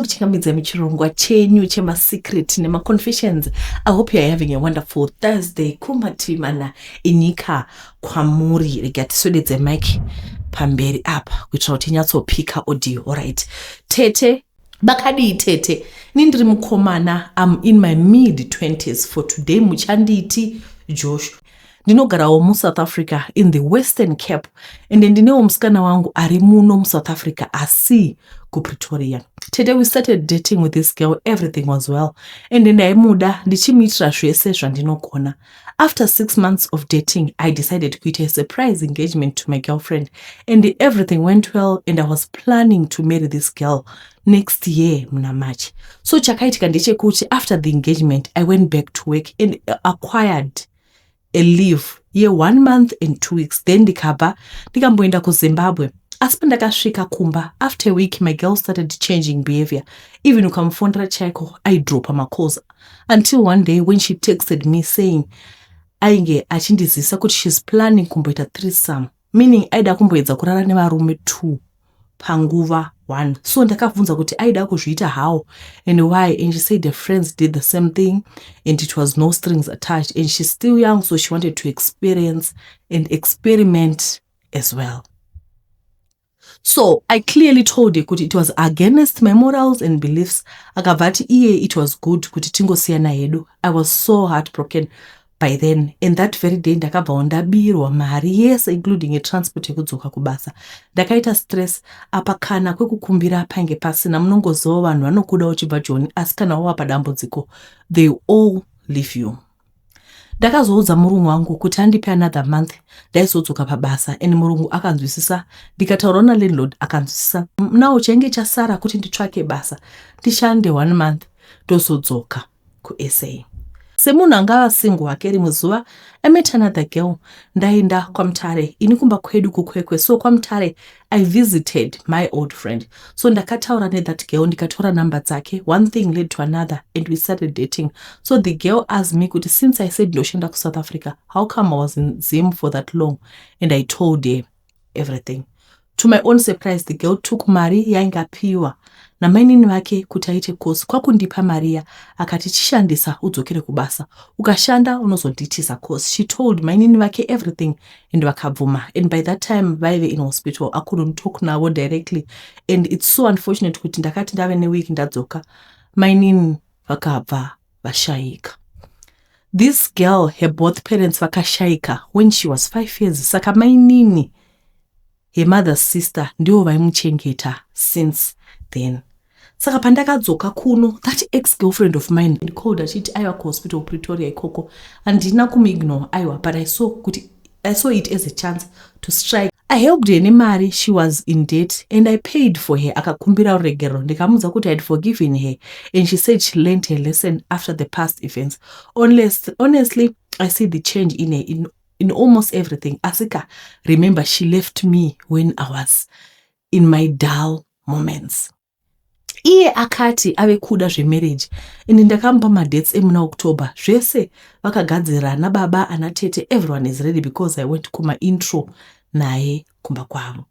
ndichikuchingamidza muchirongwa chenyu chemasecret nemaconfessions. I hope you're having a wonderful Thursday. Kumatimana inyika kwamuri. Rega tiswededze mic pamberi apa kuitira kuti tinyatsopika audio. Alright. Tete bakadi tete nindiri mukomana. I'm in my mid-20s for today. Muchanditi Josh. Ndinogarawo muSouth Africa in the Western Cape, and ndinewo musikana wangu ari muno muSouth Africa asi kuPretoria. Today we started dating with this girl. Everything was well, and ndaimuda ndichimuitira zvese zvandinogona. After 6 months of dating, I decided to a surprise engagement to my girlfriend, and everything went well, and I was planning to marry this girl next year muna March. So chakaitika ndechekuti after the engagement I went back to work and acquired a leave 1 month and 2 weeks. Then ndikamboenda kuZimbabwe. Asi pandakasvika kumba, after a week my girl started changing behavior. Even ukamufondera chaiko I dropa macalls, until one day when she texted me saying ainge achindizisa kuti she's planning kumboita threesome, meaning aida kumboedza kurara nevarume 2 panguva 1. So ndakabvunza kuti aida kuzviita how and why, and she said her friends did the same thing and it was no strings attached, and she's still young, so she wanted to experience and experiment as well. So I clearly told her kuti it was against my morals and beliefs. Akavati iye it was good kuti tingosiyana hedu. I was so heartbroken by then, and that very day ndakabva ndabirwa mari yese including a transport yekudzoka kubasa. Ndakaita stress apa kana kwekukumbira pange pasina. Munongoziva vanhu vanokuda uchibva Joni asi kana wava padambudziko they all leave you. Ndakazoudza murungu wangu kuti andipe another month ndaizodzoka pabasa, and murungu akanzwisisa. Ndikataura nalandlord akanzwisisa. Nawo chenge chasara kuti nditsvake basa ndishande 1 month ndozodzoka kuSA. Semunhu angava single wake rimwe zuva I met another girl. Ndaenda kwaMutare, ini kumba kwedu kukwekwe. So kwaMutare I visited my old friend. So ndakataura that girl, ndikatora number dzake. One thing led to another and we started dating. So the girl asked me kuti since I said ndoshenda ku South Africa, how come I was in Zim for that long? And I told her everything. To my own surprise, the girl took mari yaingapiwa na mainini wake kuti aite course. Kwakundipa Maria akati chishandisa udzokere kubasa, ukashanda unozonditisa course. She told mainini wake everything and vakabvuma, and by that time vaive in hospital. I couldn't talk navo directly, and it's so unfortunate kuti ndakati ndave neweek ndadzoka mainini vakabva vashayika. This girl, her both parents vakashayika when she was 5 years. Saka mainini, her mother's sister, ndiwo vaimuchengeta since then. Saka pandakadzoka kuno, that ex-girlfriend of mine called achiti aiwa kuhospital Pretoria ikoko, andina kumignore aiwa, but I saw it as a chance to strike. I helped her nemari. She was in debt and I paid for her. Akakumbira regero. Ndikamuza kuti I had forgiven her, and she said she learned her lesson after the past events. Honestly, I see the change in her in almost everything. Asika, remember she left me when I was in my dull moments. Iye akati ave kuda zvemarriage, and ndakamba madates emuna October. Zvese vakagadzira na baba anatete, everyone is ready because I went kuma intro naye kumba kwavo.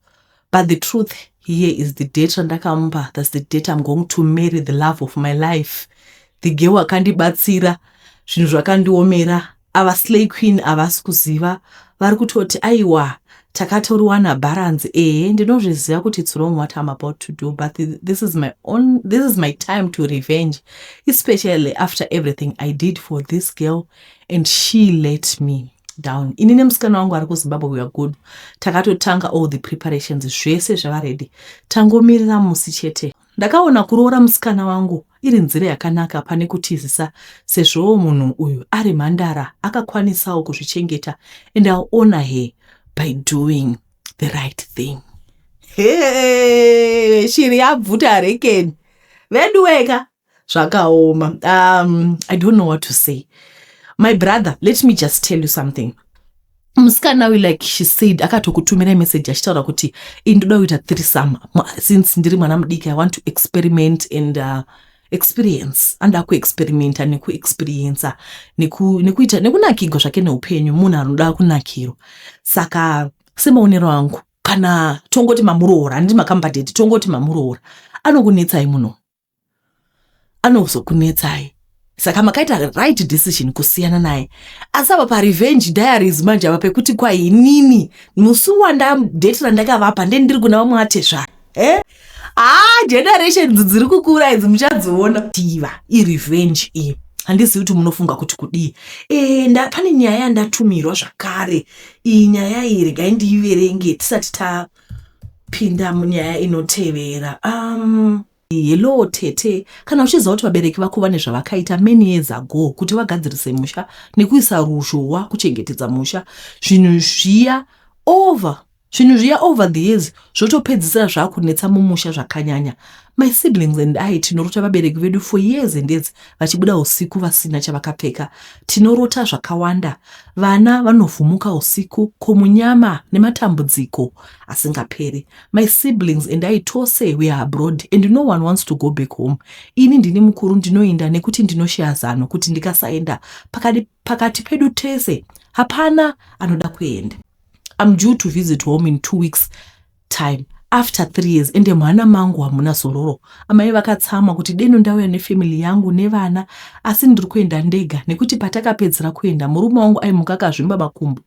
But the truth here is the date randakamba, that's the date I'm going to marry the love of my life. The girl akandibatsira, zvinhu zvakandiomera, ava slay queen avasi kuziva, vari kutoti aiwa takatoriwana balance. Ndinozviziva kuti it's wrong what I'm about to do, but this is my time to revenge, especially after everything I did for this girl and she let me down. Inine musikana wangu ari kuZimbabwe, we are good. Takatotanga all the preparations, zvese zvava ready. Tangomirira musi chete. Ndakaona kuroora musikana wangu iri nzira yakanaka pane kutizisa, sezvo munhu uyu ari mhandara akakwanisawo kuzvichengeta, and I'll honor her by doing the right thing. Hey, shiri yabvuta rekeni. Veduweka zvakaoma. I don't know what to say. My brother, let me just tell you something. Musikana we, like she said, akatokutumira message achitaura kuti indoda kuita threesome. Since ndiri mwana mudiki, I want to experiment and experience. Anda kuexperimenta nekuexperienza nekuita nekunakirwa zvake neupenyu. Munhu anoda kunakirwa. Saka semaonero angu, kana tongoti mamuroora, handiti makambadeti, tongoti mamuroora, anokunetsai muno. anozokunetsai. Saka makaita right decision kusiyana naye. Asaba pa revenge diaries manje apa pekuti kwa inini musi wandadate randakavapa ndiri kuna vamwe atezva. Generations dziri kukura idzi muchadziona. Tiva revenge iyi. Handisi kuti munofunga kuti kudii. Pane nyaya yandatumirwa zvakare. Iyi nyaya iyi regai ndiiverenge tisati tapinda munyaya inotevera. Hello tete, kana uchiziva kuti vabereki vako vane zvavakaita many years ago kuti vagadzirise musha nekuisa ruzhowa kuchengetedza musha, zvinhu zviya over the years zvotopedzisira zvakunetsa mumusha zvakanyanya. My siblings and I tinorota vabereki vedu for years and years vachibuda usiku vasina chavakapfeka. Tinorota zvakawanda. Vana vanovhumuka usiku kumunyama nematambudziko asingaperi. My siblings and I tose we are abroad and no one wants to go back home. Ini ndini mukuru ndinoenda nekuti ndinoshaya zano kuti ndikasaenda pakati pedu tese hapana anoda kuenda. I'm due to visit home in 2 weeks time. After 3 years, ende mwana mangu hamuna sororo. Amai vakatsama kuti deno ndauya nefamily yangu nevana, asi ndiri kuenda ndega nekuti patakapedzera kuenda murume wangu aimuka akazvimba makumbo.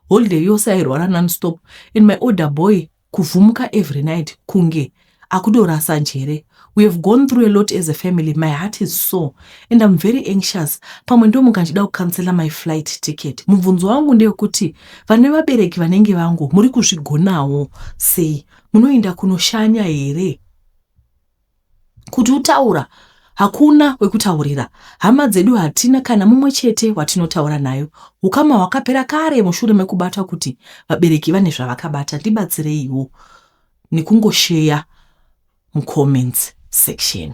Holiday yose airwara non-stop. And my older boy kuvhumuka every night kunge akudorasa njere. We have gone through a lot as a family. My heart is sore and I'm very anxious. Pamwe ndo mukandida kucancela my flight ticket. Mubvunzo wangu ndeyekuti vane vabereki vanenge vangu muri kuzvigonawo sei? Munoenda kunoshanya here? Kuti utaura hakuna wekutaurira. Hama dzedu hatina kana mumwe chete watinotaura nayo. Ukama hwakapera kare mushure mekubata kuti vabereki vane zvavakabata. Ndibatsireiwo nekungoshare mucomments section.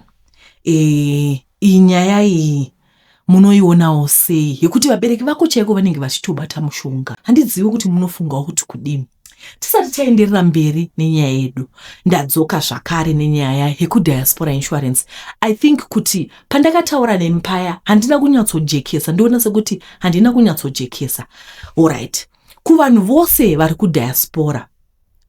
Inyaya iyi munoionawo sei yekuti vabereki vako chaiko vanenge vachitobata mushonga? Handidziwi kuti munofungawo kuti kudini. Tisati taenderera mberi nenyaya yedu, ndadzoka zvakare nenyaya yekudiaspora insurance. I think kuti pandakataura nempaya handina kunyatsojekesa, ndoona sekuti handina kunyatsojekesa. Alright. Kuvanhu vose vari kudiaspora,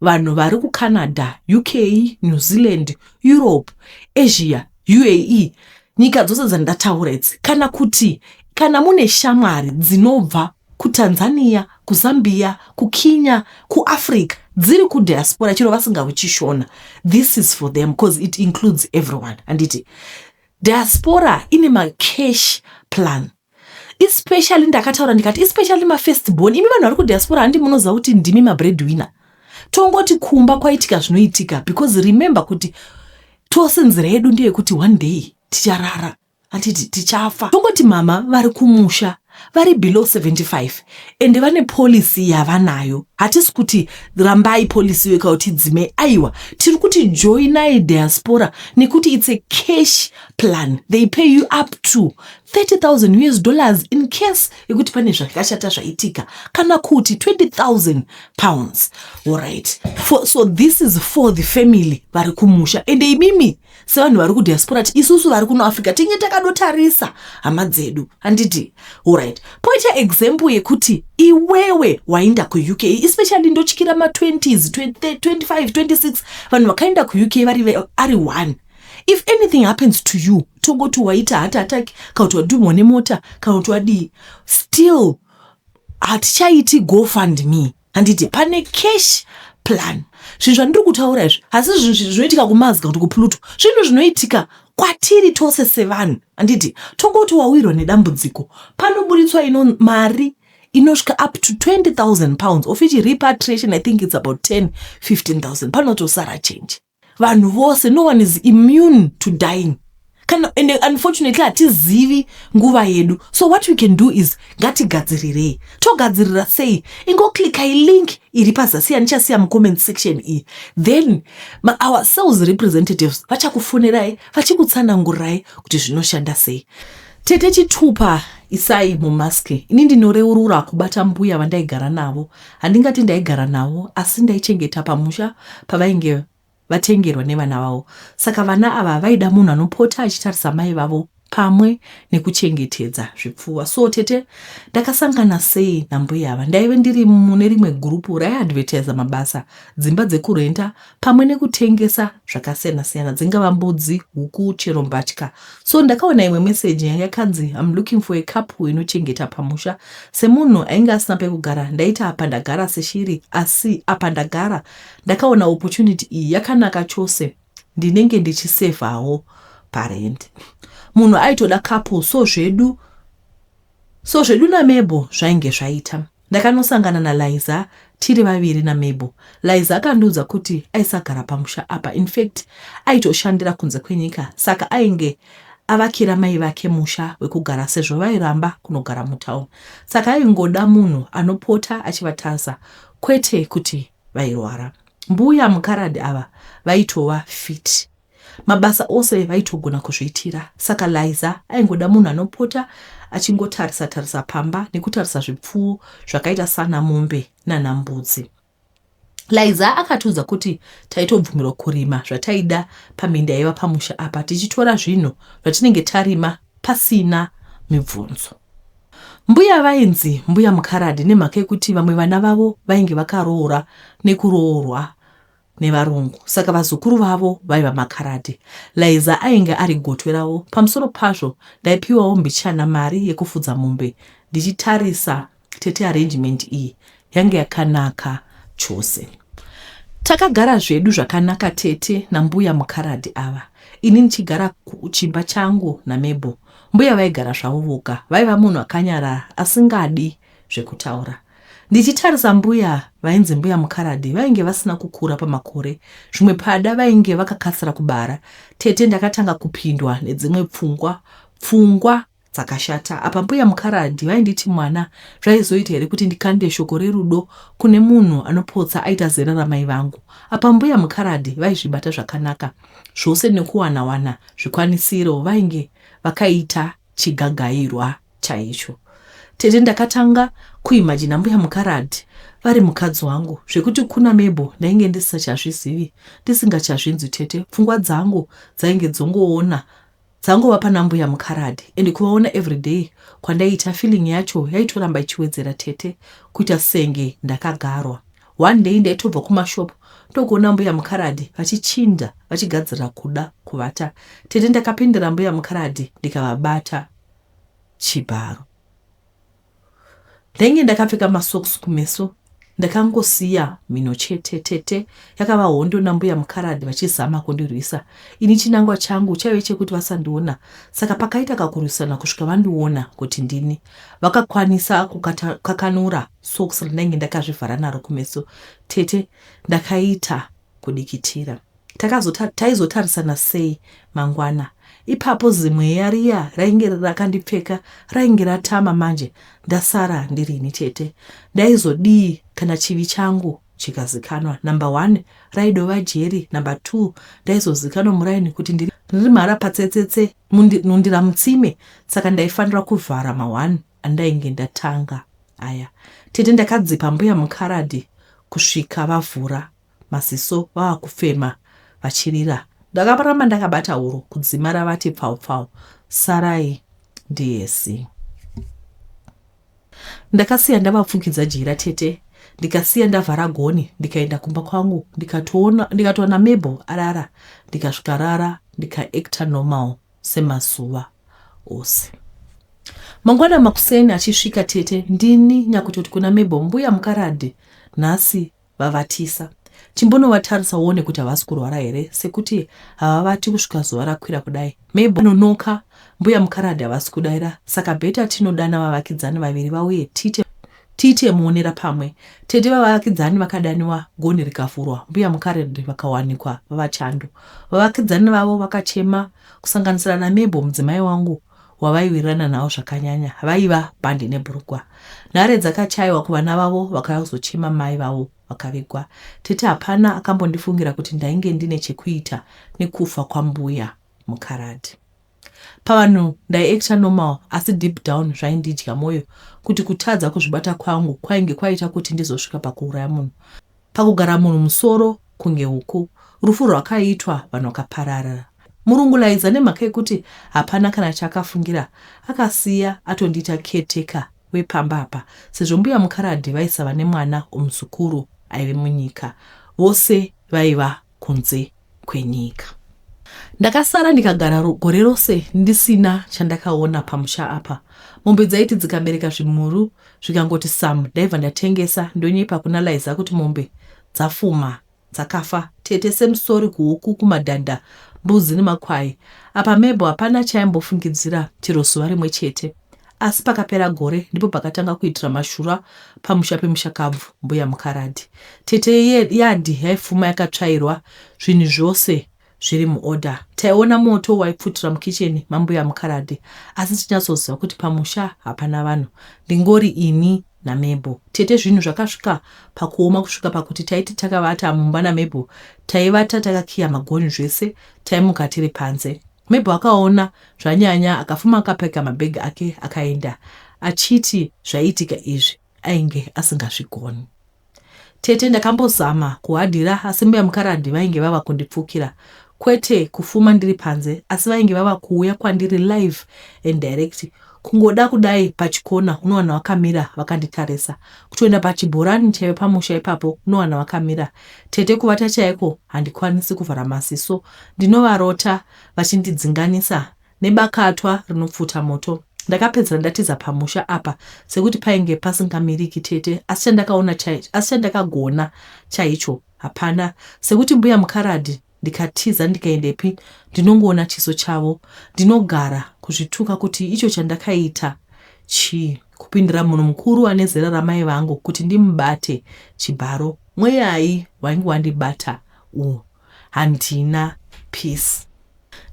vanhu vari kuCanada, UK, New Zealand, Europe, Asia, UAE, nyika dzose dzandataura idzi, kana mune shamwari dzinobva kuTanzania, kuZambia, kuKenya, kuAfrica, dziri kudiaspora chiro vasingauchishona. This is for them because it includes everyone. Anditi diaspora ine ma-cash plan. Especially ndakataura ndikati especially ma-firstborn. Imi vanhu vari kudiaspora handi munoziva kuti ndimi ma-breadwinner. Tongoti kumba kwaitika zvinoitika because remember kuti tose nzira yedu ndiye kuti one day ticharara, handiti tichafa. Tongoti mama vari kumusha vari below 75 ende vane policy yavanayo. Hatisi kuti rambai policy wekauti dzime, aiwa tiri kuti joinai diaspora nekuti it's a cash plan. They pay you up to $30,000 in case yekuti pane zvakashata zvaitika, kana kuti £20,000. Alright. So this is for the family vari kumusha. Ende imimi sevanhu vari kudiaspora isusu vari kuno Africa tinge takadotarisa hama dzedu. Handiti alright. Poita example yekuti iwewe waenda kuUK, especially ndochikira ma20s, 25, 26, vanhu vakaenda kuUK ari one. If anything happens to you, tongo to waita heart attack, kautu wadumwa nemota, kautu wadi, still hatichaiti GoFundMe. Handiti pane cash plan. Zvinhu ndiri kutaura izvi hasi zvinhu zvinoitika kumazga kuti kuPluto, zvinhu zvinoitika kwatiri tose sevanhu. Handiti tongoti wawirwa nedambudziko, panoburitswa mari inosvika up to £20,000 of which repatriation I think it's about 10-15,000. Panotosara change. Vanhu vose, no one is immune to dying. And unfortunately hatizivi nguva yedu. So what we can do is ngatigadzirire. Togadzirira sei? Ingoclicka link iri pazasi yanichasiya mucomment section iyi. Then our sales representatives vachakufonerai, vachikutsanangurirai kuti zvinoshanda sei. Tete chitupa isai mumaski. Ini ndinoreurura kubata mbuya vandaigara navo. Handingati ndaigara navo, asi ndaichengeta pamusha pavainge vatengerwa nevana vavo. Saka vana ava vaida munhu anopota achitarisa mai vavo pamwe nekuchengetedza zvipfuwa. So tete ndakasangana sei nambuya ava? Ndaive ndiri mune rimwe gurupu raiadvertisa mabasa, dzimba dzekurenta pamwe nekutengesa zvakasiyana-siyana, dzingava mbudzi, huku, chero mbatya. So ndakaona imwe meseji yakanzi I'm looking for a couple inochengeta pamusha. Semunhu ainge asina pekugara, ndaiti apa ndagara seshiri, asi apa ndagara ndakaona opportunity iyi yakanaka chose, ndinenge ndichisevhawo parent. Munhu aitoda couple, so zvedu naMabel zvainge zvaita. Ndakanosangana naLiza tiri vaviri naMabel. Liza akandiudza kuti aisagara pamusha apa. In fact, aitoshandira kunze kwenyika, saka ainge avakira mai vake musha wekugara sezvo vairamba kunogara mutauni. Saka aingoda munhu anopota achivatarisa, kwete kuti vairwara. Mbuya muKaradi ava vaitova fit, mabasa ose vaitogona kuzviitira. Saka Liza aingoda munhu anopota achingotarisa pamba nekutarisa zvipfuwo zvakaita sana mombe nanambudzi. Liza akatiudza kuti taitobvumirwa kurima zvataida paminda yaiva pamusha apa, tichitora zvinhu zvatinenge tarima pasina mibvunzo. Mbuya vainzi mbuya muKaradi nemhaka yekuti vamwe vana vavo vainge vakaroora nekuroorwa nevarungu, saka vazukuru vavo vaiva maKaradi. Liza ainge ari gotwe ravo. Pamusoro pazvo ndaipiwawo mbichana mari yekufudza mombe. Ndichitarisa tete arrangement iyi yange yakanaka chose. Takagara zvedu zvakanaka tete nambuya muKaradi ava. Ini nichigara kuchimba changu naMabel. Mbuya vaigara zvavo voga, vaiva munhu akanyarara asingadi zvekutaura. Ndichitarisa mbuya vainzi mbuya muKaradi vainge vasina kukura pamakore, zvimwe pada vainge vakakatsira kubara. Tete ndakatanga kupindwa nedzimwe pfungwa dzakashata. Apa mbuya muKaradi vainditi mwana, zvaizoita here kuti ndikande shoko rerudo kune munhu anopotsa aita zera ramai vangu? Apa mbuya muKaradi vaizvibata zvakanaka, zvose nekuwana zvikwanisiro vainge vakaita chigagairwa chaicho. Tete ndakatanga kuimagina mbuya muKaradi vari mukadzi wangu, zvekuti kuna Mabel ndainge ndisingachazvizivi, ndisingachazvinzwi tete. Pfungwa dzangu dzainge dzangova pana mbuya muKaradi, ende kuvaona everyday kwandaiita feeling yacho yaitoramba ichiwedzera tete, kuita senge ndakagarwa. One day ndaitobva kumashopu ndokuona mbuya muKaradi vachichinda vachigadzira kuda kuvata. Tete ndakapindira mbuya muKaradi ndikavabata chibharo. Ndainge ndakapfeka masocks kumeso, ndakangosiya mhino chete. Tete yakava hondo nambuya muKaradi vachizama kundirwisa. Ini chinangwa changu chaive chekuti vasandiona, saka pakaita kakurwisana kusvika vandiona kuti ndini. Vakakwanisa kukakanura socks randainge ndakazvivhara naro kumeso. Tete ndakaita kudikitira. Taizotarisana sei mangwana? Ipapo zimwe riya rainge rakandipfeka rainge ratama. Manje ndasara ndirini tete. Ndaizodii kana chivi changu chikazikanwa? Number 1 raidova jeri. Number 2 ndaizozikanwa muraini kuti ndiri mhara patsetsetse nundira mutsime, saka ndaifanira kuvhara ma1 andainge ndatanga aya. Tete ndakadzipa mbuya muKaradi kusvika vavhura maziso vavakufema vachirira. Ndakaramba ndakabata huro kudzima ravati pfau, sarai ndiyesi. Ndakasiya ndavapfukidza jira tete, ndikasiya ndavhara goni, ndikaenda kumba kwangu, ndikatoona Mabel arara, ndikasvika rara, ndikaekta normal semazuva ose. Mangwana makuseni achisvika tete, ndini nyakutoti kuna Mabel, mbuya muKaradi nhasi vavatisa. Chimbonovatarisa uone kuti havasi kurwara here, sekuti havavati kusvika zuva rakwira kudai. Mabel anonoka, mbuya muKaradi havasi kudaira, saka bheta tinodana vavakidzani vaviri vauye tiite muonera pamwe. Tete vavakidzani vakadaniwa, goni rikavhurwa, mbuya muKaradi vakawanikwa vavachando. Vavakidzani vavo vakachema, kusanganisira naMabel mudzimai wangu wavaiwirirana navo zvakanyanya, vaiva bhandi nebhurugwa. Nhare dzakachaiwa kuvana vavo vakazochema mai vavo vakavigwa. Tete hapana akambondifungira kuti ndainge ndine chekuita nekufa kwambuya muKaradi. Pavanhu ndaiekta normal, asi deep down zvaindidya mwoyo kuti kutadza kuzvibata kwangu kwainge kwaita kuti ndizosvika pakuuraya munhu. Pakugara munhu musoro kunge huku, rufu rwakaitwa vanhu vakaparara. murungulaiza nemhaka yekuti hapana kana chakafungira, akasiya atondiita caretaker wepamba apa, sezvo mbuya Mukaradhi vaisava nemwana omuzukuru aive munyika, vose vaiva kunze kwenyika. Ndakasara ndikagara gore rose ndisina chandakaona pamusha apa. Mombe dzaiti dzikabereka zvimhuru zvikangoti samu ndaibva ndatengesa ndonyepa kuna Laiza kuti mombe dzafuma dzakafa, tete semusori kuhuku, kumadhanda, mbuzi nemakwai. Apa Mabel hapana chaimbofungidzira chero zuva rimwe chete. Asi pakapera gore ndipo pakatanga kuitira mashura pamusha pemushakabvu mbuya Mukaradhi. Tete yadhi yaifuma yakatsvairwa, zvinhu zvose zviri muoda. Taiona moto waipfutira mukicheni mambuya Mukaradhi, asi tinyatsoziva kuti pamusha hapana vanhu, ndingori ini naMabel. Tete zvinhu zvakasvika pakuoma kusvika pakuti taiti takavata mumba naMabel, taivata takakiya magoni zvese, taimuka tiri panze. Mabel akaona zvanyanya, akafuma akapeka mabhegi ake akaenda, achiti zvaitika izvi ainge asingazvigoni. Tete ndakambozama kuhadhira, asi mbuya Mukaradhi vainge vava kundipfukira. Kwete kufuma ndiri panze, asi vainge vava kuuya kwandiri live and direct. Kungoda kudai pachikona unowana wakamira vakanditarisa, kutoenda pachibhorani chaive pamusha ipapo unowana wakamira. Tete kuvata chaiko handikwanisi kuvhara maziso, ndinovarota vachindidzinganisa nebakatwa rinopfuta moto. Ndakapedzera ndatiza pamusha apa sekuti painge pasingamiriki tete, asi chandakagona chaicho hapana, sekuti mbuya Mukaradhi ndikatiza ndikaendepi ndinongoona chiso chavo, ndinogara kuzvituka kuti icho chandakaita chii, kupindira munhu mukuru ane zera ramai vangu kuti ndimubate chibharo. Mweyai wainge wandibata handina peace.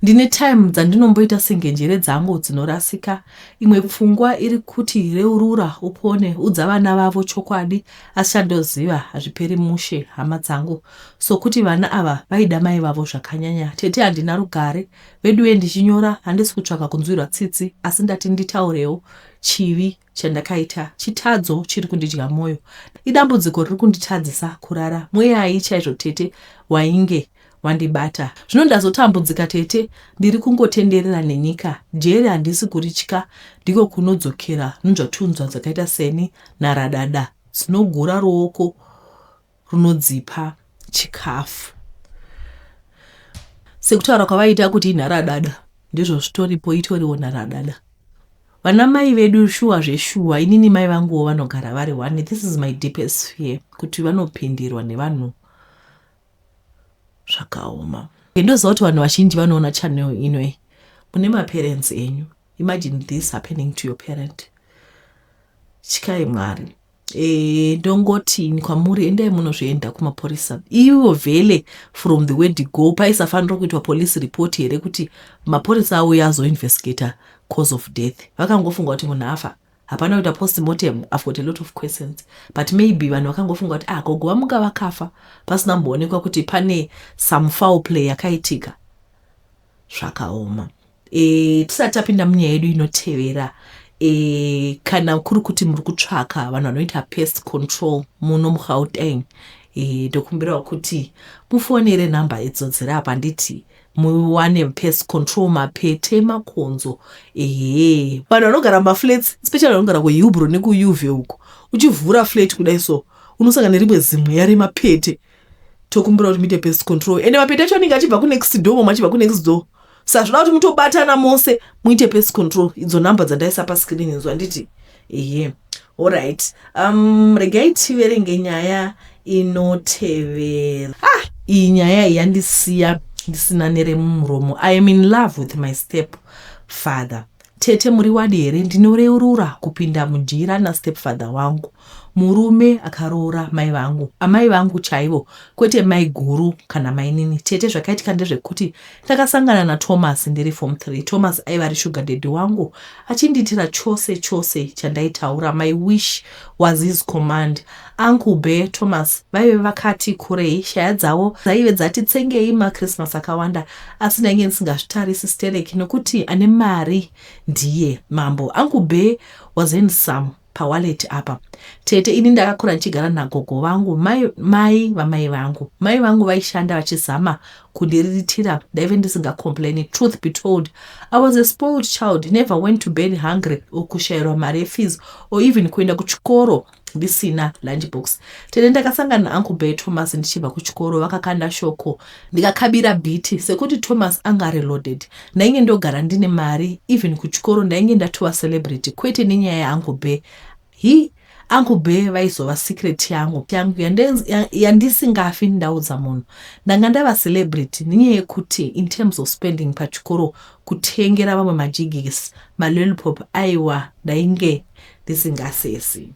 Ndine time dzandinomboita senge njere dzangu dzinorasika, imwe pfungwa iri kuti reurura upone, udza vana vavo chokwadi, asi chandoziva hazviperi mushe hama dzangu, so kuti vana ava vaida mai vavo zvakanyanya. Tete handina rugare, veduye ndichinyora handisi kutsvaka kunzwirwa tsitsi, asi ndati nditaurewo chivi chandakaita, chitadzo chiri kundidya mwoyo, idambudziko riri kunditadzisa kurara. Mweyai chaizvo tete wainge wandibata. Zvino ndazotambudzika tete, ndiri kungotenderera nenyika, jeri handisi kuritya, ndiko kunodzokera nzvatunzva dzakaita seni naradada dzinogura ruoko runodzipa chikafu. Sekutaura kwavaita kuti inaradada, ndizvo zvitoripo itoriwo naradada. Vana mai vedu shuwa zveshuwa, inini mai vangu vanogara vari one. This is my deepest fear, kuti vanopindirwa nevanhu zvakaoma. Ndoziva kuti vanhu vazhinji vanoona channel inoi mune maparents enyu. Imagine this happening to your parent. Chikai Mwari. Ndongoti kwamuri endai munozvienda kumapurisa. Ivo vhele from the word go paisafanira kuitwa police report here kuti mapurisa auya azoinvestigata cause of death. Vakangofunga kuti munhu afa, hapana kuita postmortem. I've got a lot of questions, but maybe vanhu vakangofunga kuti gogo vamuka vakafa pasina kumboonekwa kuti pane some foul play yakaitika. Zvakaoma. Tisati tapinda munyaya yedu inotevera, kana kuri kuti muri kutsvaka vanhu vanoita pest control muno muGauteng, ndokumbirawo kuti mufonere namba idzodzera apa nditi muwane pest control, mapete, makonzo. Vanhu vanogara maflats, especially vanogara kuHillbrow nekuUV uko, uchivhura flat kudai so unosangana nerimwe zimwe yari mapete. Tokumbira kuti muite pest control, ende mapete acho anenge achibva kunext door, machibva kunext door. Saka zvinoda kuti mutobatana mose muite pest control. Idzo namba dzandaisa paskrini idzo handiti. Alright. Regai tiverenge nyaya inotevera. Iyi nyaya yandisiya ndisina nere mumuromo. I am in love with my stepfather. Tete muri wadi here, ndinoreurura kupinda mujira na stepfather wangu. Murume akaroora mai vangu, amai vangu chaivo, kwete mai guru kana mai nini. Tete zvakaitika ndezvekuti takasangana na Thomas ndiri form 3. Thomas aiva ari sugar daddy wangu, achinditira chose chandaitaura. My wish was his command. Uncle Bear, Thomas vaive vakati kurei, shaya dzavo dzaive dzati tsengei maChristmas akawanda, asi ndainge ndisingazvitarisi stereki nokuti ane mari ndiye mambo. Uncle Bear was handsome pawallet apa. Tete ini ndakakura ndichigara nagogo vangu, mai vamai vangu. Mai vangu vaishanda vachizama kundirirtira ndaive ndisingacomplaini. Truth be told, I was a spoiled child, never went to bed hungry or kushayirwa mari yefees or even kuenda kuchikoro ndisina lunchbox. Tene ndakasangana naUncle Bay Thomas ndichibva kuchikoro, vakakanda shoko ndikakabira bhiti sekuti Thomas anga reloaded. Ndainge ndogara ndine mari, even kuchikoro ndainge ndatova celebrity, kwete nenyaya yaUncle Bay. Uncle Bay vaizova secret yangu yandisingafi ndaudza munhu. Ndanga ndava celebrity nenyaya yekuti in terms of spending pachikoro, kutengera vamwe majigis, malollipop, aiwa ndainge ndisingasesi.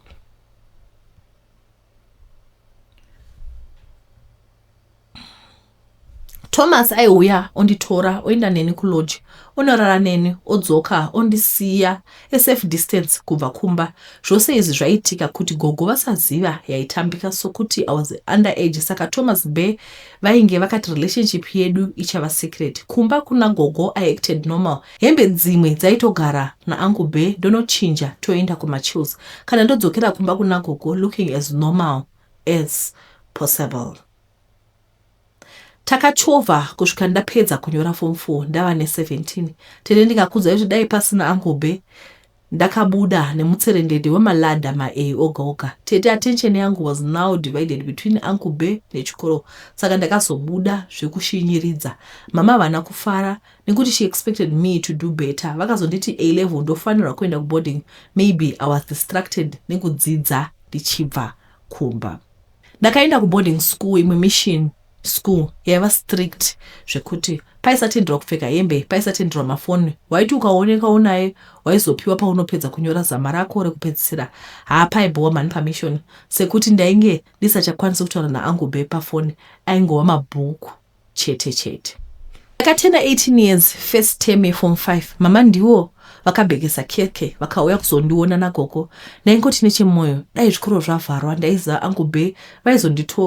Thomas aiuya onditora oenda neni kulodge, onorara neni, odzoka, ondisiya safe distance kubva kumba. Zvose izvi zvaitika kuti gogo vasaziva yaitambika sokuti I was underage. Saka Thomas Bay vainge vakati relationship yedu ichava secret. Kumba kuna gogo I acted normal. Hembe dzimwe dzaitogara naUncle Bay ndonochinja toenda kumachills. Kana ndodzokera kumba kuna gogo looking as normal as possible. Takachovha kusvika ndapedza kunyora form 4 ndava ne17. Tene ndikakudza kuti dai pasina Uncle Bay ndakabuda nemutserendende wemaladha ma-A oga oga. Tete attention yangu was now divided between Uncle Bay nechikoro. Saka ndakazobuda zvekushinyiridza. Mama vana kufara nekuti she expected me to do better. Vakazonditi A-level ndofanirwa kuenda kuboarding. Maybe I was distracted nekudzidza ndichibva kumba. Ndakaenda kuboarding school, imwe mission school yaiva strict zvekuti paisatenderwa kupfeka hembe, paisatenderwa mafoni. Waiti ukaoneka unaye waizopiwa paunopedza kunyora zama rako rekupedzisira. Haapaibva mani permission sekuti ndainge ndisachakwanisa kutaura naUncle Bay pafoni, aingova mabhuku chete chete. Ndakatenda 18 years first term yeform 5. Mama ndiwo vakabhekesa keke vakauya kuzondiona nagogo. Ndaingoti nechemwoyo dai zvikoro zvavharwa ndaiziva Uncle Bay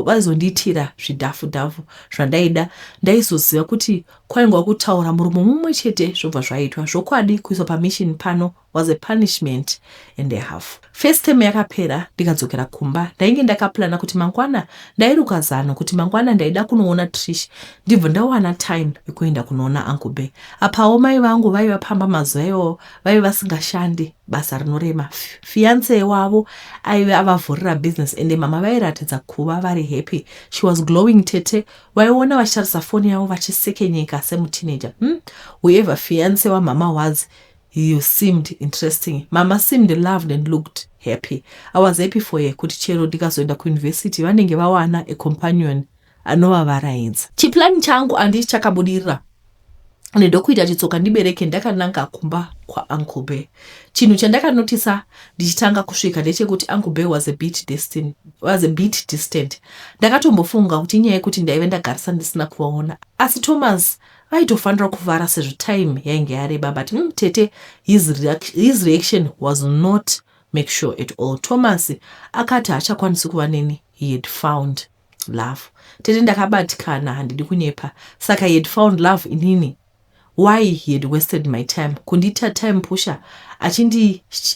vaizondiitira zvidhafu zvandaida. Ndaizoziva kuti kwaingwa kutaura muromo mumwe chete zvobva zvaitwa. Zvokwadi kuiswa pamission pano was a punishment and a half. First term yakapera ndikadzokera kumba. Ndainge ndakaplana kuti mangwana ndairuka zano kuti mangwana ndaida kunoona Trish ndibva ndawana time yekuenda kunoona Uncle Bay. Apawo mai vangu vaiva pamba mazuva iwo vaiva vasingashandi basa rinorema. Fiance wavo aiva avavhurira business ende mama vairatidza kuva vari happy. She was glowing tete. Waiona vachishandisa foni yavo vachisekenyeka semuteenager. Whoever fiance wamama was, you seemed interesting. Mama seemed loved and looked happy. I was happy for her kuti chero ndikazoenda kuuniversity vanenge vawana a companion anovavaraidza. Chiplani changu handisi chakabudirira. Ndokuita chitsoka ndibereke ndakananga kumba kwaUncle Bay. Chinhu chandakanotisa ndichitanga kusvika ndechekuti Uncle Bay was a bit distant. Ndakatombofunga kuti nyaya yekuti ndaive ndagarisa ndisina kuvaona. Asi Thomas vaitofanira kuvhara sezvo time yainge yareba, but tete his reaction was not make sure at all. Thomas akati hachakwanisi kuva neni. He had found love. Tete ndakabatikana handidi kunyepa. Saka he had found love inini. Why he had wasted my time. Kundita time pusher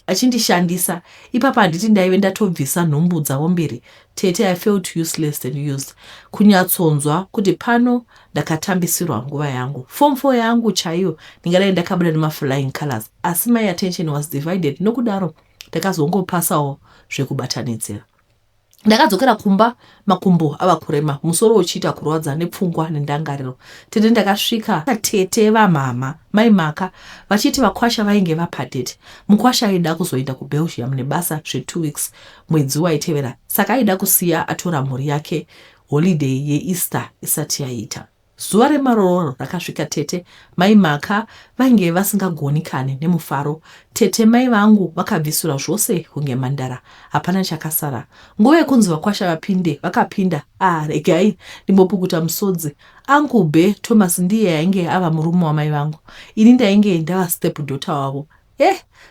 achindishandisa. Ipapa handiti ndaive ndatobvisa nhumbu dzavo mbiri. Tete I felt useless and used. Kunyatsonzwa kuti pano ndakatambisirwa nguva yangu. Form 4 yangu chaiyo ndingadai ndakabuda nema-flying colors. Asi my attention was divided. Nokudaro ndakazongopasawo zvekubatanidzira. Ndakadzokera kumba makumbo ava kurema, musoro uchiita kurwadza nepfungwa nendangariro. Tete ndakasvika tete vamama mai Maka vachiti vakwasha vainge vapadeti. Mukwasha aida kuzoenda kuBelgium nebasa zve2 weeks mwedzi waitevera. Saka aida kusiya atora mhuri yake holiday yeEaster isati yaita. Zuva remaroro rakasvika tete mai Maka vainge vasingagoni kane nemufaro. Tete mai vangu vakabvisura zvose kunge mandara, hapana chakasara. Nguva yekunzi vakwasha vapinde vakapinda. Regai ndimbopukuta musodzi. Uncle Bay Thomas ndiye ainge ava murume wamai vangu. Ini ndainge ndava stepdaughter wavo.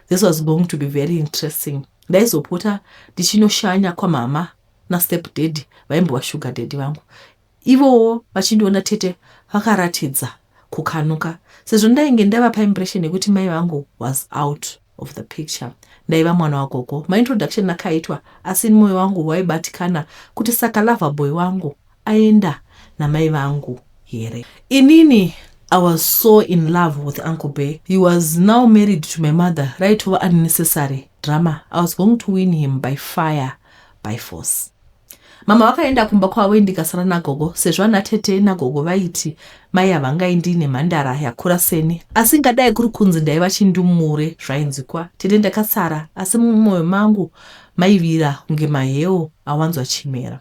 This was going to be very interesting. Ndaizopota ndichinoshanya kwa mama na stepdaddy vaimbova sugar daddy vangu. Ivo vachindiona tete vakaratidza kukanuka. Sezvo ndainge ndavapa impression yekuti mai vangu was out of the picture. Ndaiva mwana wagogo. My introduction akaitwa, asi mwoyo wangu waibatikana kuti saka lover boy wangu aenda na mai vangu here. Inini, I was so in love with Uncle Bay. He was now married to my mother, right over unnecessary drama. I was going to win him by fire, by force. Mama wakaenda kumba kwawe ndikasara nagogo sezvo anatete nagogo vaiti mai havangaendi nemhandara yakura seni asingadai kuri kunzi ndaiva chindumure zvainzikwa tete ndakasara asi mumwoyo mangu maivira kunge maheu awanzwa chimera.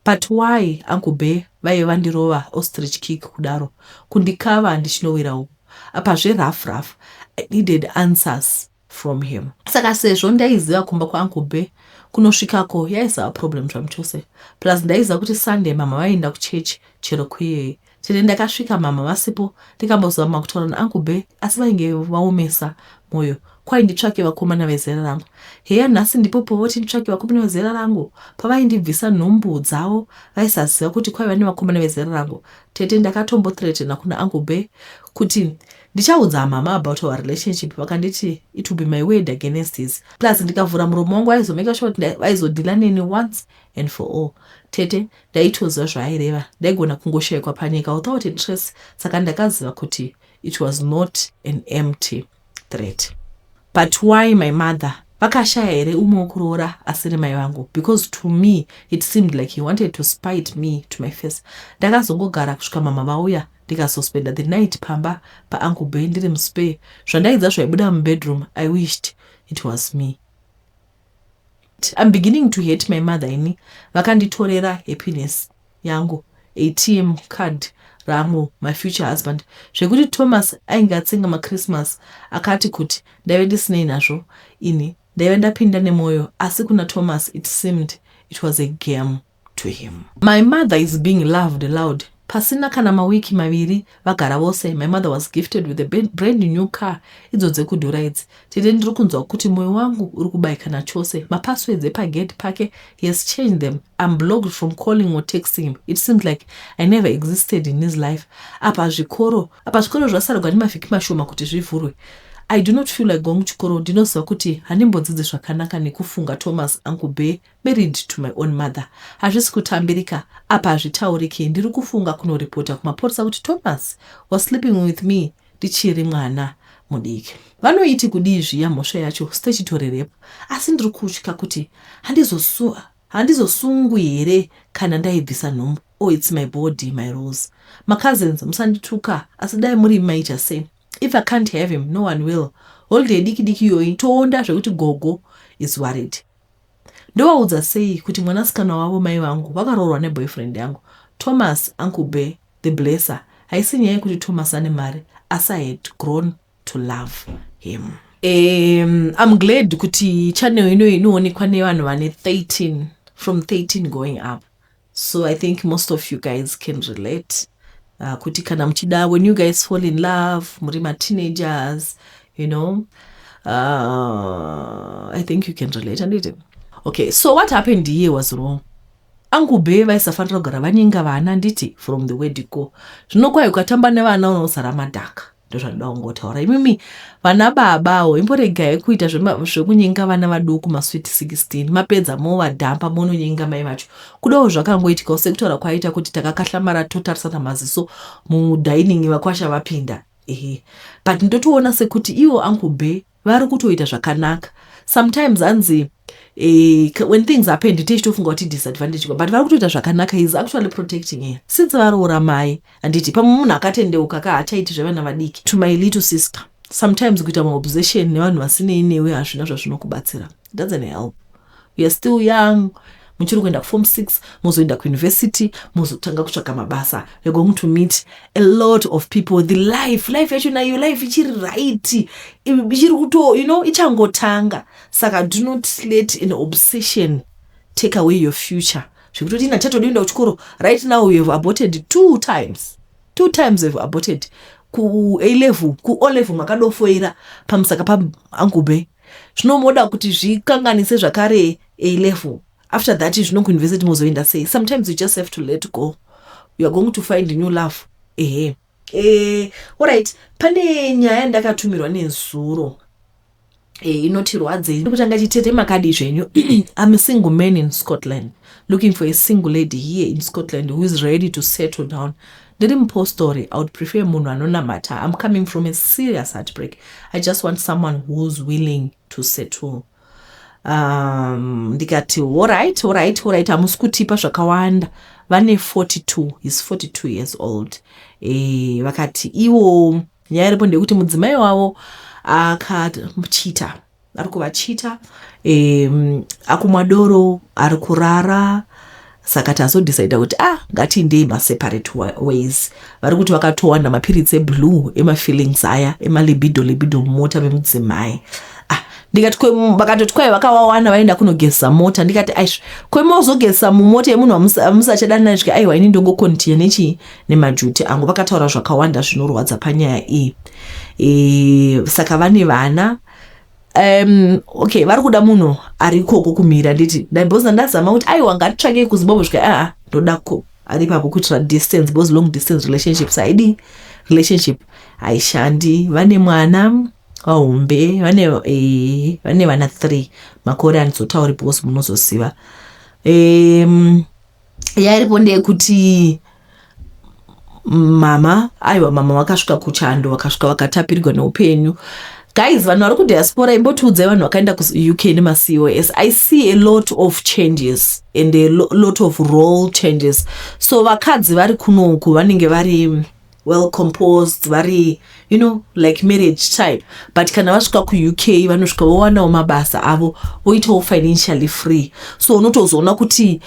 But why Uncle Bay vaive vandirova ostrich kick kudaro kundikava ndichinowira uku apazve rough I needed answers from him. Saka sezvo ndaiziva kumba kwaUncle Bay kunosvikako yaisava problem zvamchose. Plus ndaiziva kuti Sunday mama vaenda kuchechi chero kuiyeye. Tete ndakasvika mama vasipo ndikambozama kutaura naUncle Bay asi vainge vaomesa mwoyo. Kwai nditsvake vakomana vezera rangu. Heya nhasi ndipopo voti nditsvake vakomana vezera rangu. Pavaindibvisa nhumbu dzavo vaisaziva kuti kwai vane vakomana vezera rangu. Tete ndakatombothreatena kuna Uncle Bay kuti ndichaudza mama about our relationship. Vakanditi it will be my word against his. Plus ndikavhura muromo wangu vaizomeka sure kuti vaizodhila neni once and for all. Tete ndaitoziva zvaaireva. Ndaigona kungoshayikwa panyika without a trace. Saka ndakaziva kuti it was not an empty threat. But why my mother? Vakashaya here umwe wokuroora asiri mai vangu. Because to me, it seemed like he wanted to spite me to my face. Ndakazongogara kusvika mama vauya ndikazospenda the night pamba paUncle Bay ndiri muspe. Zvandaidza zvaibuda mubedroom, I wished it was me. I'm beginning to hate my mother ini. Vakanditorera happiness yangu, ATM card rangu, my future husband. Zvekuti Thomas aingatsenga maChristmas akati kuti ndaive ndisinei nazvo ini ndaive ndapinda nemwoyo asi kuna Thomas it seemed it was a game to him. My mother is being loved aloud. Pasina kana mawiki maviri vagara vose. My mother was gifted with a brand new car. Idzo dzekudhura idzi. Tete ndiri kunzwa kuti mwoyo wangu uri kubayika nachose. Mapasswords epagate pake, he has changed them. I'm blocked from calling or texting him. It seems like I never existed in his life. Apa zvikoro zvasarigwa nemavhiki mashoma kuti zvivhurwe. I do not feel like going kuchikoro. Ndinoziva kuti handimbodzidzi zvakanaka nekufunga Thomas Uncle Bay married to my own mother. Hazvisi kutambirika. Apa hazvitauriki. Ndiri kufunga kunoripota kumapurisa kuti Thomas was sleeping with me ndichiri mwana mudiki. Vanoiti kudii zviya mhosva yacho statutory rape. Asi ndiri kutya kuti handizosungwi here kana ndaibvisa nhumbu. Oh, it's my body, my rules. My cousins musandituka asi dai muri maita same. If I can't have him, no one will. Holiday diki yoi toonda zvekuti gogo is worried. Ndovaudza sei kuti mwanasikana wavo mai vangu vakaroorwa neboyfriend yangu. Thomas Uncle Bay, the blesser. Haisi nyaya kuti Thomas ane mari, as I had grown to love him. I'm glad kuti channel inoonekwa nevanhu vane 13, from 13 going up. So I think most of you guys can relate. Kuti kana mchida, when you guys fall in love, murima teenagers, you know, I think you can relate and it. Okay, so what happened here was wrong. Uncle Bay vaisafanira kugara vanyenga vana nditi from the word go. Zvinokwai ukatamba nevana unosara madhaka. Ndozvanoda kungotaura. Imimi vana babawo imboregai kuita zvekunyenga vana vaduku masweet 16 mapedza movadhampa mononyenga mai vacho. Kudawo zvakangoitika sekutaura kwaita kuti takakahlamara totarisana maziso mudining vakwasha vapinda. But ndotoona sekuti iwo Uncle Bay vari kutoita zvakanaka. Sometimes anzi when things happen tichitofunga kuti disadvantage, but vari kutoita zvakanaka. He is actually protecting her since varoora mai anditi pamwe munhu akatendeuka kaachaiti zvevana vadiki. To my little sister, sometimes kuita maobsession nevanhu vasinei newe hazvina zvazvinokubatsira. It doesn't help. We are still young. Muchiri kuenda kuform 6, muzoenda kuuniversity, muzotanga kutsvaka mabasa. You're going to meet a lot of people. The life yacho nayo life ichiri right, ichiri kuto, you know, ichangotanga. Saka do not let an obsession take away your future. Zvekutoti ina chatoenda kuchikoro, right now you have aborted 2 times. 2 times you have aborted. Ku A level, ku O level makadofoira pamusaka pa Uncle Bay. Zvinomoda kuti zvikanganise zvakare A level. After that, you know, university muzoenda say. Sometimes you just have to let go. You are going to find a new love. Alright. Pane nyaya ndakatumirwa nezuro. Inotirwadze. Ndokutanga chitete makadi zvenyu. I'm a single man in Scotland, looking for a single lady here in Scotland who is ready to settle down. ndiri mupostori, I would prefer munhu anonamata. I'm coming from a serious heartbreak. I just want someone who's willing to settle. Ndikati alright, hamusi kutipa zvakawanda. Vane 42, he's 42 years old. Vakati iwo nyaya iripo ndekuti mudzimai wavo akachita, ari kuvachita, akumwa doro, ari kurara. Saka tazodecida kuti ngatiendei maseparate ways. Vari kuti vakatowana mapiritsi eblue emafeelings aya emalibido mumota memudzimai. Ndikati vakatoti kwai vakawawana vaenda kunogeza mota. Ndikati aizvi kwemozogeza mumota yemunhu amusachadana nazvike aiwa ini ndongokontinya nemajuti angu. Vakataura zvakawanda zvinorwadza panyaya iyi. Saka vane vana. Okay, vari kuda munhu ari ikoko kumira. Nditi ndaibhoza ndazama kuti aiwa ngatitsvake kuZimbabwe zvika ndodako ari papo kuitira distance, because long distance relationships relationship haishandi. Vane mwana wahombe, vane vana 3 makore anizotauri because munozoziva. Yairipo ndeyekuti mama vakasvika kuchando, vakasvika vakatapirirwa neupenyu. Guys, vanhu vari kudiaspora imbotiudzai vanhu vakaenda kuUK nemaCOS. I see a lot of changes and a lot of role changes. So vakadzi vari kunoku vanenge vari well composed, vari like marriage type. But kana vasvika kuUK vanosvika vowanawo mabasa avo, voitawo financially free. So unotozoona kuti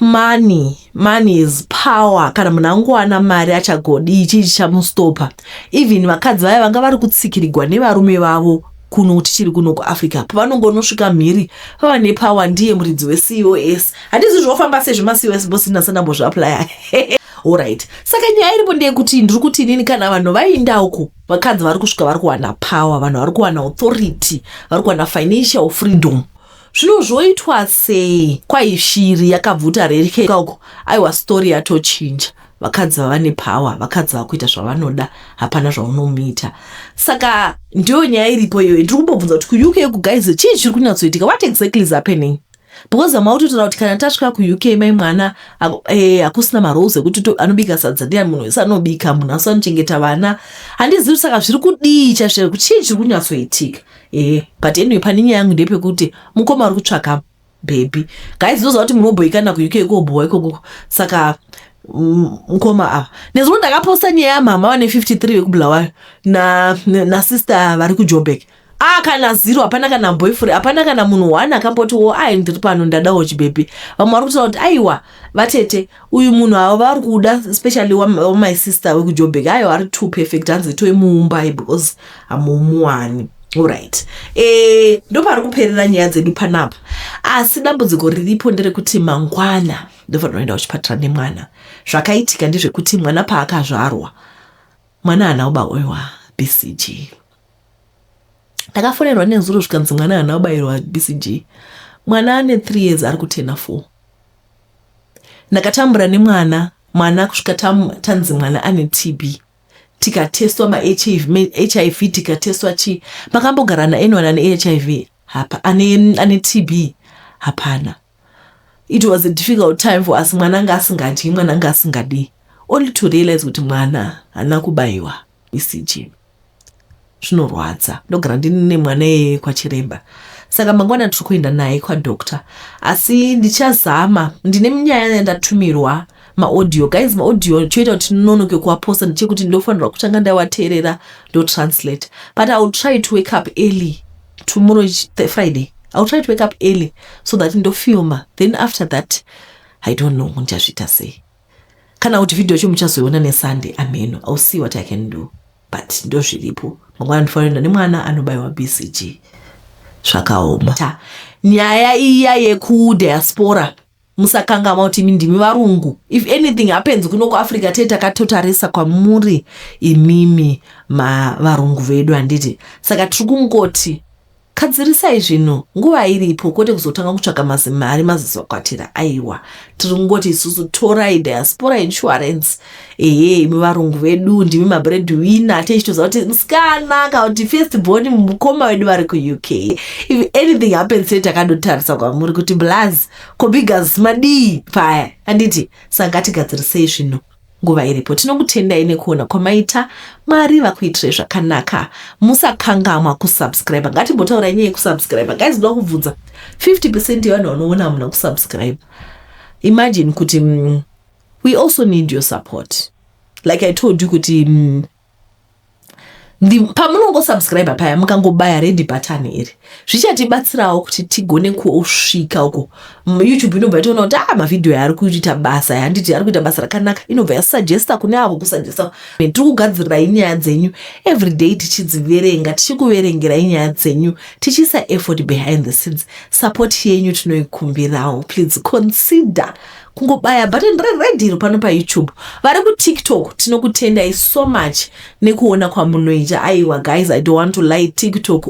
money is power. Kana munhu angowana mari achagodi ichi chichamustopa. Even vakadzi vaya vanga vari kutsikirigwa nevarume vavo kuno tichiri kuno kuAfrica, pavanongonosvika mhiri vava nepower. Ndiye muridzi weCOS. Handisi zvofamba sezvemaCOS bosi ndasandambozviaplya. Alright. Saka nyaya iripo ndeyekuti ndiri kuti inini kana vanhu vaenda uko, vakadzi vari kusvika vari kuwana power, vanhu vari kuwana authority, vari kuwana financial freedom. Zvino zvoitwa sei? Kwai shiri yakabvuta rereke uko, aiwa story yatochinja. Vakadzi vane power, vakadzi vakuita zvavanoda, hapana zvaunomuita. Saka ndiyo nyaya iripo iyoyo. Ndiri kumbobvunza kuti kuUK guys chii chiri kunyatsoitika? What exactly is happening? Because mautotaura kuti kana tasvika kuUK mai mwana hakusina marules ekuti anobika sadza ndiye munhu wese anobika, munhu asanochengeta vana. Handizivi saka zviri kudii chazvo, chii chiri kunyatsoitika. But anyway, pane nyaya yangu ndepekuti mukoma ari kutsvaka baby. Guys, ndoziva kuti munobhoikana kuUK kobhowa ikoko. Saka mukoma nezvino ndakaposta nyaya yamama vane 53 vekubulawayo nasister vari kuJoburg. Kana 0, hapana kana boyfriend, hapana kana munhu 1 akambotiwo ndiri pano ndadawo chibhebhi. Vamwe vari kutaura kuti aiwa vatete uyu munhu avo vari kuda, especially my sister wekuJoburg. Aiwa ari too perfect, hanzi toimuumbai because hamumuwani. Alright. Ndo pari kuperera nyaya dzedu panapa. Asi dambudziko riripo nderekuti mangwana ndofanira kuenda kuchipatara nemwana. Zvakaitika ndezvekuti mwana paakazvarwa, mwana haana kubairwa BCG. Ndakafonerwa nezuro zvikanzi mwana haana kubairwa BCG. Mwana ane 3 years ari kutena 4. Ndakatambura nemwana, mwana kusvika tanzi mwana ane TB. Tikatestwa HIV, tikatestwa chi. Makambogara naanyone ane HIV, ane TB, hapana. It was a difficult time for us. Mwana anga asingadi, mwana anga asingadi. Only to realize kuti mwana haana kubairwa BCG. Zvinorwadza. Ndogara ndine mwana kwachiremba. Saka mangwana tiri kuenda naye kwadoctor. Asi ndichazama, ndine nyaya yandatumirwa maaudio. Guys, maaudio choita kuti ndinonoke kuaposta ndechekuti ndofanirwa kutanga ndawateerera ndotranslate. But I will try to wake up early tomorrow is Friday. I will try to wake up early so that ndofilma. Then after that, I don't know ndichazviita sei. Kana kuti video yacho muchazoiona neSunday, ameno. I'll see what I can do. But ndo zviripo. Mangwana ndifanira nemwana anobairwa BCG. Zvakaoma. Nyaya iya yekudiaspora, musakangama kuti ndimi varungu. If anything happens kuno kuAfrica tete takatotarisa kwamuri imimi varungu vedu handiti. Saka tiri kungoti kadzirisai zvino nguva iripo kwete kuzotanga kutsvaga mazimari mazisokwatira. Aiwa, tiri kungoti isusu torai diaspora insurance. Imi varungu vedu ndimi mabreadwinner, tichitoziva kuti musikana kana kuti first born mukoma wedu vari kuUK. If anything happens takadotarisa kwamuri kuti blazi kobigas madii paya. Handiti saka ngatigadzirisei zvino nguva iripo. Tinokutendai nekuona kwamaita. Mwari vakuitirai zvakanaka. Musakangamwa kusubscribe. Ngatimbotaurai nyaya yekusubscribe. Guys, ndoda kubvunza 50% yevanhu vanoona hamuna kusubscribe. Imagine kuti we also need your support. Like I told you kuti pamunongosubscribe paya mukangobaya red button iri zvichatibatsirawo kuti tigone kusvika uko. YouTube inobva itoona kuti mavhidhiyo ari kuita basa, handiti ari kuita basa rakanaka, inobva yasuggesta kune avo kusuggesta. Tiri kugadzirirai nyaya dzenyu everyday, tichidziverenga, tichikuverengerai nyaya dzenyu, tichiisa effort behind the scenes. Support yenyu tinoikumbirawo. Please consider kungobaya button reredhiro pano paYouTube. Vari kuTikTok tinokutendai so much nekuona kwamunoita. Aiwa guys, I don't want to lie, TikTok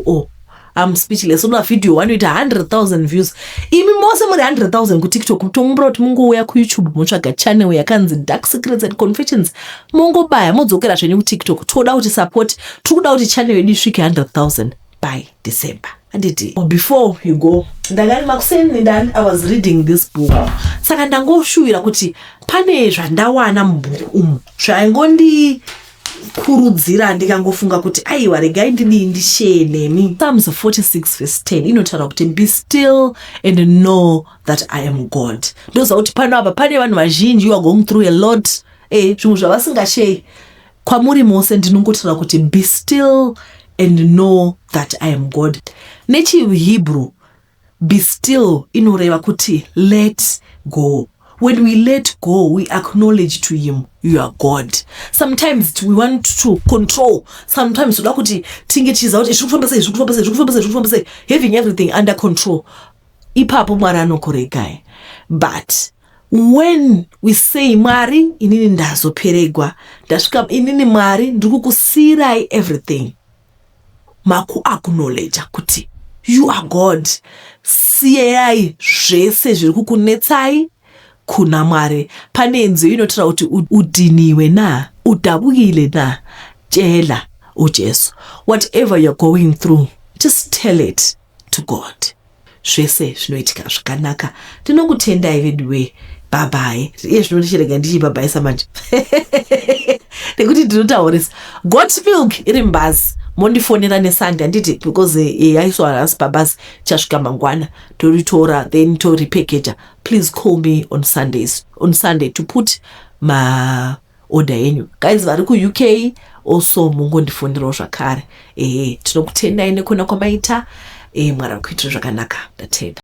I'm speechless. Una video wanoita 100,000 views. Imi mose muri 100,000 kuTikTok. Mutomumbura kuti mungouya kuYouTube motsvaga channel yakanzi Dark Secrets and Confessions. Mungobaya modzokera zvenyu kuTikTok. Toda kuti support, toda kuti channel yedu isvike 100,000 by December. Handiti. Before you go, ndangani makuseni ndani I was reading this book. Saka ndangoshuvira kuti pane zvandawana mubhuku umu zvaingondi kurudzira ndikangofunga kuti aiwa regai ndishare nemi. Psalms 46:10 inotaura kuti be still and know that I am God. Ndoza kuti pano apa pane vanhu vazhinji you are going through a lot. Zvimwe zvavasingashare kwamuri mose ndinongotaura kuti be still and know that I am God. NechiHebrew be still inoreva kuti let go. When we let go, we acknowledge to him, you are God. Sometimes we want to control. Sometimes toda kuti tinge tichiziva kuti zvikufamba sei, having everything under control. Ipapo Mwari anokuregai. But when we say Mwari, inini ndazoperegwa, ndasvika inini Mwari ndikukusirai everything, maku acknowledge kuti you are God. Siyai zvese zviri kukunetsai kuna Mwari. Pane nzwi inotaura kuti udiniwe na, udabukile na, chela uJesu. Whatever you're going through, just tell it to God. Zvese zvinoitika zvakanaka. Tinokutendai veduwe. Bye bye. Zvinondishirega ndichi bye bye samanje. Nekuti ndinotaurisa God's milk iri mbazi. Mondifonera neSunday handiti because yaiswa rasi babasi chasvika mangwana toritora then toripackage. Please call me on Sunday to put my order yenyu. Guys vari kuUK also mungondifonerawo zvakare. Tinokutendai nekuona kwamaita. Mwari akuitira zvakanaka. Ndatenda.